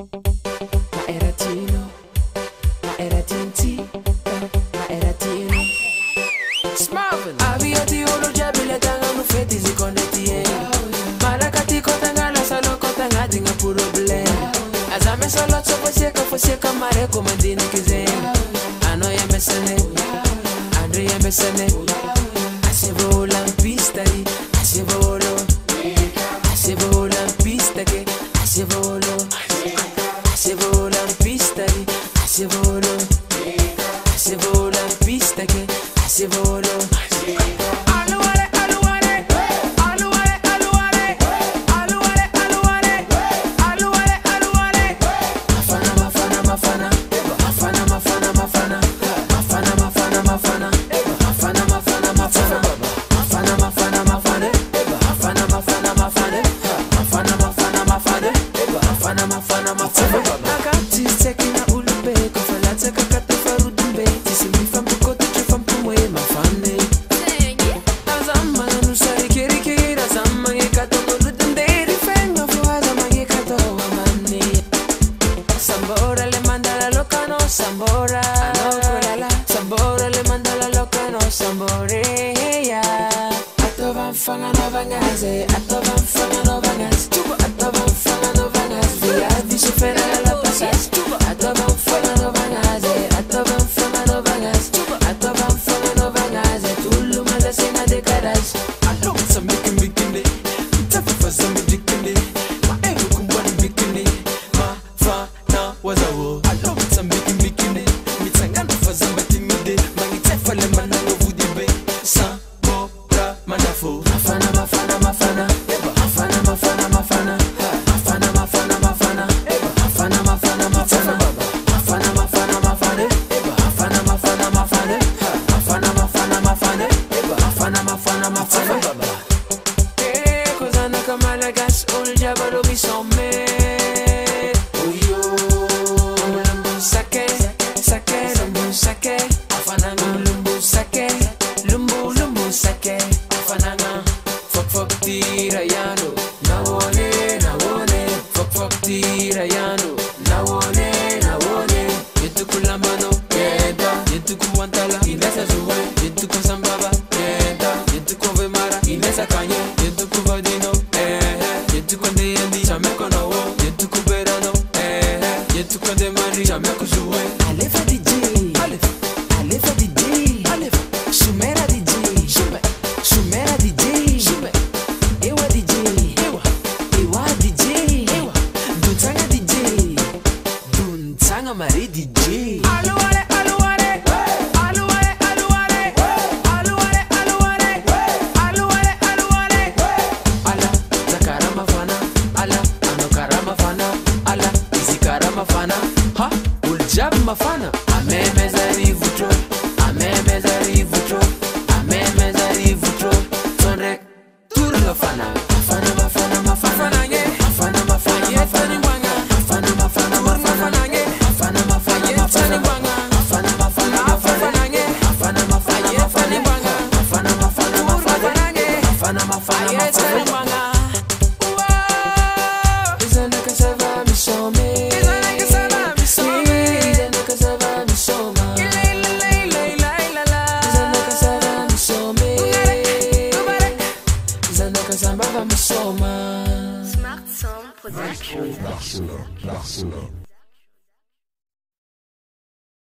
Ma era Tino, ma era TNT, ma era Tino. Smarvin, aviati olo jabile tanga mufeti zikonde tie. Marakati kotanga la salo kotanga dinga puro blend. Azame solo foseka mare komandine kizen. Ano ya mesene, Andre ya mesene. Asevolo pista di, asevolo pista che, asevolo pista di, asevolo pista che, asevolo. Sambora, Sambora le manda la loca no Samborea. Atovan fanga no vangaze, atovan fanga no vangas, atovan fanga no vangas, via dice fera la pasas, atovan fanga no vangaze, atovan fanga no vangas, atovan fanga no vangaze, tulu manda sena de caras. Allo some making bikini, tafa for some bikini, ma ego kumbani bikini, ma fa na was a wo. Allo some making bikini, mi tsangana for some timide, mangi fale manano vudibe, Sambora manafo. Mafana mafana mafana, mafana mafana mafana, mafana mafana mafana, mafana mafana mafana, mafana mafana mafana, mafana mafana mafana, mafana mafana mafana, mafana mafana mafana. Kozana kamala gas ol jabalo bisome. Oyo, lumbu sake, sake, lumbu sake, afananga lumbu sake, lumbu sake, afananga. Fok tira yano, nawone, fok tira yano, nawone. Yetu kulambano, yeda, yetu kuwantala, inesa zuwe, yetu kusambaba, yeda, yetu kuvemara, inesa kanye, yetu kuvadino, yetu konde yendi, chameko no wo, yetu kuberano, yetu konde mari, chameko zuwe. Alefa DJ, Alefa DJ, Shumera DJ, Shumera DJ, Ewa DJ, Ewa DJ, Duntanga DJ, Duntanga Mari DJ. Aluare, aluare, aluare, aluare, aluare, aluare, aluare, aluare. Ala, zakarama fana, ala, anokarama fana, ala, isikarama fana, ha, uljab mafana. Ameme zarivu tro, ameme zarivu tro, ameme zarivu tro. Tonrek, turlo fana, mafana mafana mafana, mafana mafana mafana, mafana mafana mafana, mafana mafana mafana, mafana mafana mafana, mafana mafana mafana, mafana mafana mafana, mafana mafana mafana. Isana kasava misome, isana kasava misome, isana kasava misoma, isana kasava misome, isana kasava misoma. Smart Sound Production. Barcelone.